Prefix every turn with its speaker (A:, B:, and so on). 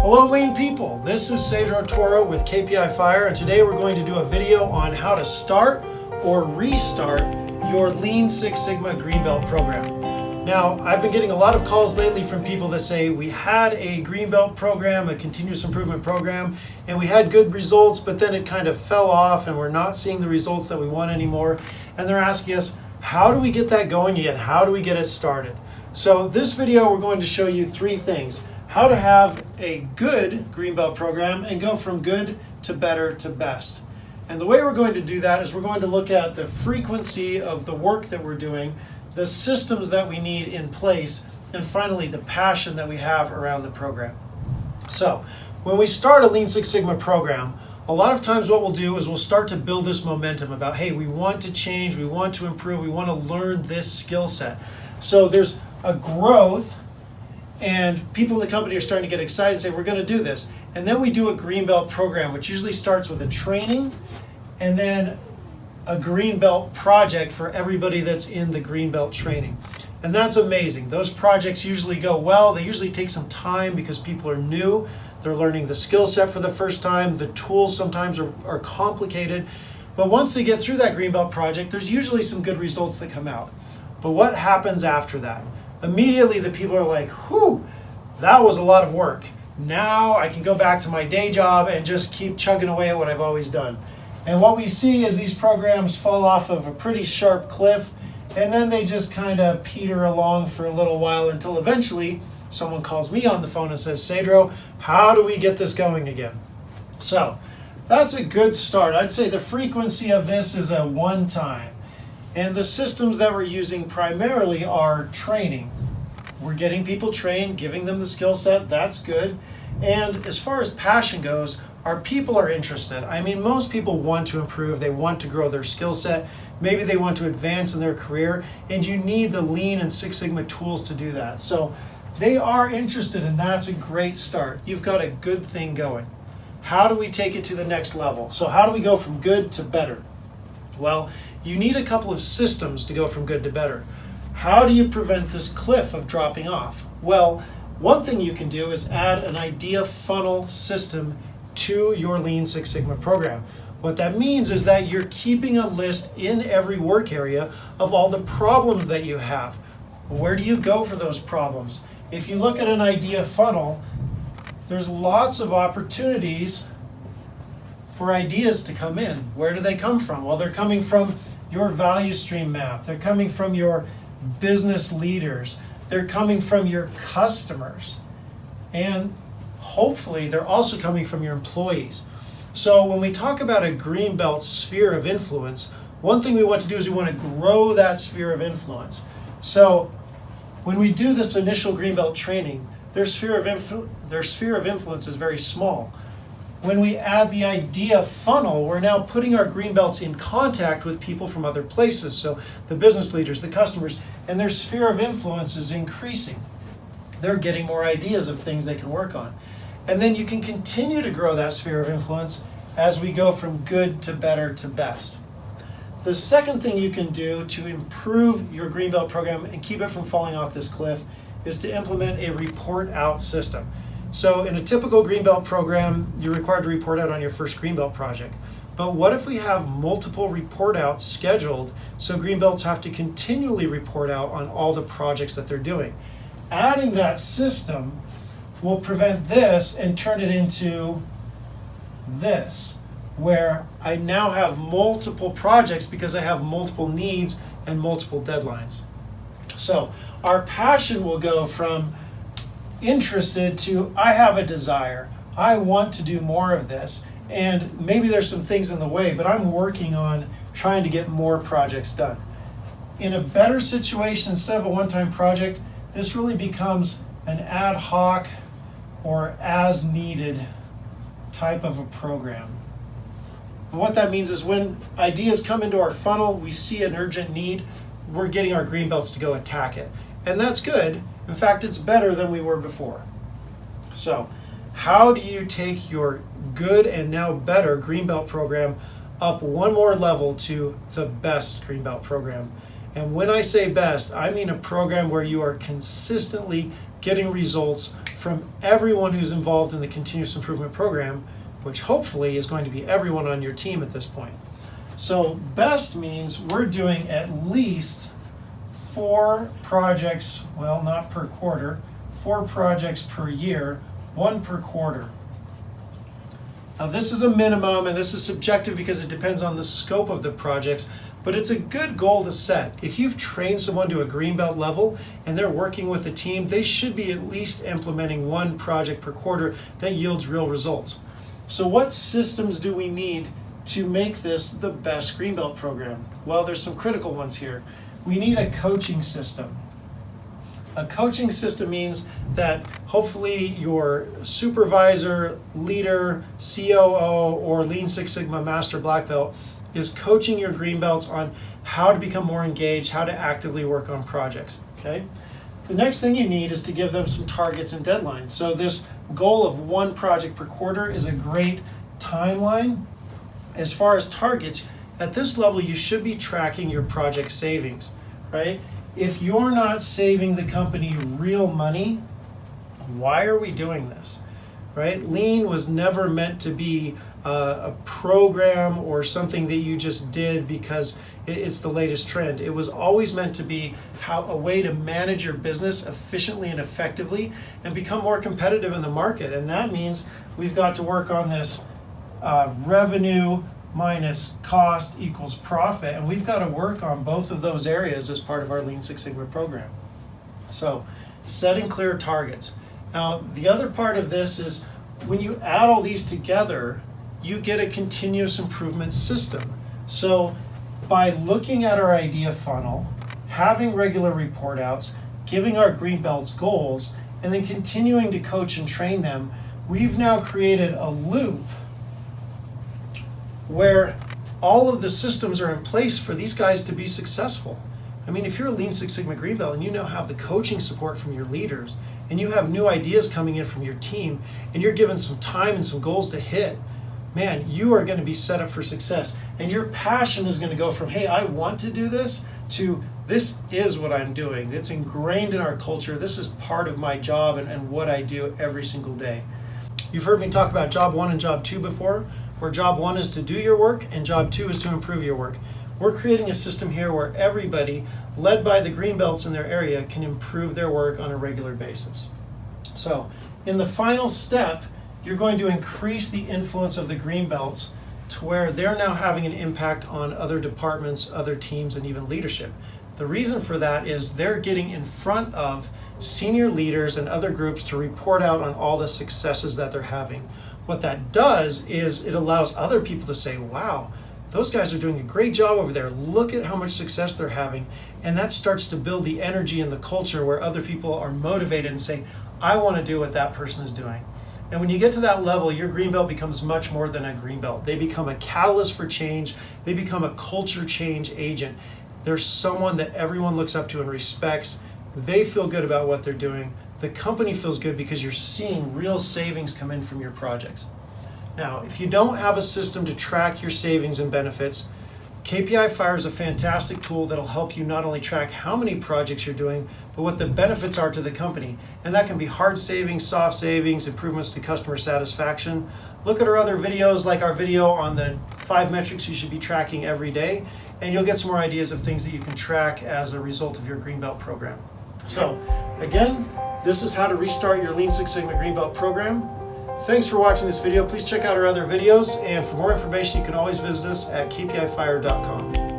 A: Hello Lean people, this is Cedro Toro with KPI Fire, and today we're going to do a video on how to start or restart your Lean Six Sigma Green Belt program. Now, I've been getting a lot of calls lately from people that say we had a Green Belt program, a continuous improvement program, and we had good results, but then it kind of fell off and we're not seeing the results that we want anymore. And they're asking us, how do we get that going again? How do we get it started? So this video, we're going to show you three things. How to have a good Green Belt program and go from good to better to best. And the way we're going to do that is we're going to look at the frequency of the work that we're doing, the systems that we need in place, and finally the passion that we have around the program. So when we start a Lean Six Sigma program, a lot of times what we'll do is we'll start to build this momentum about, hey, we want to change, we want to improve, we want to learn this skill set. So there's a growth, and people in the company are starting to get excited and say, we're going to do this. And then we do a Green Belt program, which usually starts with a training and then a Green Belt project for everybody that's in the Green Belt training. And that's amazing. Those projects usually go well. They usually take some time because people are new. They're learning the skill set for the first time. The tools sometimes are complicated. But once they get through that Green Belt project, there's usually some good results that come out. But what happens after that? Immediately the people are like, whew, that was a lot of work. Now I can go back to my day job and just keep chugging away at what I've always done. And what we see is these programs fall off of a pretty sharp cliff, and then they just kind of peter along for a little while until eventually someone calls me on the phone and says, Cedro, how do we get this going again? So that's a good start. I'd say the frequency of this is a one time. And the systems that we're using primarily are training. We're getting people trained, giving them the skill set, that's good. And as far as passion goes, our people are interested. I mean, most people want to improve, they want to grow their skill set, maybe they want to advance in their career, and you need the Lean and Six Sigma tools to do that. So they are interested, and that's a great start. You've got a good thing going. How do we take it to the next level? So how do we go from good to better? Well, you need a couple of systems to go from good to better. How do you prevent this cliff of dropping off? Well, one thing you can do is add an idea funnel system to your Lean Six Sigma program. What that means is that you're keeping a list in every work area of all the problems that you have. Where do you go for those problems? If you look at an idea funnel, there's lots of opportunities for ideas to come in. Where do they come from? Well, they're coming from your value stream map. They're coming from your business leaders. They're coming from your customers. And hopefully they're also coming from your employees. So when we talk about a Green Belt sphere of influence, one thing we want to do is we want to grow that sphere of influence. So when we do this initial Green Belt training, their sphere of influence is very small. When we add the idea funnel, we're now putting our green belts in contact with people from other places. So the business leaders, the customers, and their sphere of influence is increasing. They're getting more ideas of things they can work on. And then you can continue to grow that sphere of influence as we go from good to better to best. The second thing you can do to improve your Green Belt program and keep it from falling off this cliff is to implement a report out system. So in a typical Green Belt program, you're required to report out on your first Green Belt project. But what if we have multiple report outs scheduled so Green Belts have to continually report out on all the projects that they're doing? Adding that system will prevent this and turn it into this, where I now have multiple projects because I have multiple needs and multiple deadlines. So our passion will go from interested to I have a desire. I want to do more of this, and maybe there's some things in the way, but I'm working on trying to get more projects done. In a better situation, instead of a one-time project, this really becomes an ad hoc or as needed type of a program. And what that means is when ideas come into our funnel, we see an urgent need, we're getting our green belts to go attack it. And that's good. In fact, it's better than we were before. So, how do you take your good and now better Green Belt program up one more level to the best Green Belt program? And when I say best, I mean a program where you are consistently getting results from everyone who's involved in the continuous improvement program, which hopefully is going to be everyone on your team at this point. So best means we're doing at least 4 projects, well, not per quarter, 4 projects per year, 1 per quarter. Now this is a minimum, and this is subjective because it depends on the scope of the projects, but it's a good goal to set. If you've trained someone to a green belt level and they're working with a team, they should be at least implementing 1 project per quarter that yields real results. So what systems do we need to make this the best green belt program? Well, there's some critical ones here. We need a coaching system. A coaching system means that hopefully your supervisor, leader, COO, or Lean Six Sigma Master Black Belt is coaching your green belts on how to become more engaged, how to actively work on projects, okay? The next thing you need is to give them some targets and deadlines. So this goal of 1 project per quarter is a great timeline. As far as targets, at this level you should be tracking your project savings, right? If you're not saving the company real money, why are we doing this, right? Lean was never meant to be a program or something that you just did because it's the latest trend. It was always meant to be a way to manage your business efficiently and effectively and become more competitive in the market. And that means we've got to work on this revenue minus cost equals profit, and we've got to work on both of those areas as part of our Lean Six Sigma program. So setting clear targets. Now the other part of this is when you add all these together, you get a continuous improvement system. So by looking at our idea funnel, having regular report outs, giving our green belts goals, and then continuing to coach and train them, we've now created a loop where all of the systems are in place for these guys to be successful. I mean, if you're a Lean Six Sigma green belt and you now have the coaching support from your leaders and you have new ideas coming in from your team and you're given some time and some goals to hit, man, you are going to be set up for success. And your passion is going to go from, hey, I want to do this, to this is what I'm doing. It's ingrained in our culture. This is part of my job and what I do every single day. You've heard me talk about job 1 and job 2 before, where job 1 is to do your work and job 2 is to improve your work. We're creating a system here where everybody, led by the green belts in their area, can improve their work on a regular basis. So in the final step, you're going to increase the influence of the green belts to where they're now having an impact on other departments, other teams, and even leadership. The reason for that is they're getting in front of senior leaders and other groups to report out on all the successes that they're having. What that does is it allows other people to say, wow, those guys are doing a great job over there. Look at how much success they're having. And that starts to build the energy and the culture where other people are motivated and say, I want to do what that person is doing. And when you get to that level, your green belt becomes much more than a green belt. They become a catalyst for change. They become a culture change agent. They're someone that everyone looks up to and respects. They feel good about what they're doing. The company feels good because you're seeing real savings come in from your projects. Now, if you don't have a system to track your savings and benefits, KPI Fire is a fantastic tool that'll help you not only track how many projects you're doing, but what the benefits are to the company. And that can be hard savings, soft savings, improvements to customer satisfaction. Look at our other videos, like our video on the 5 metrics you should be tracking every day, and you'll get some more ideas of things that you can track as a result of your Green Belt program. So, again, this is how to restart your Lean Six Sigma Green Belt program. Thanks for watching this video. Please check out our other videos, and for more information you can always visit us at kpifire.com.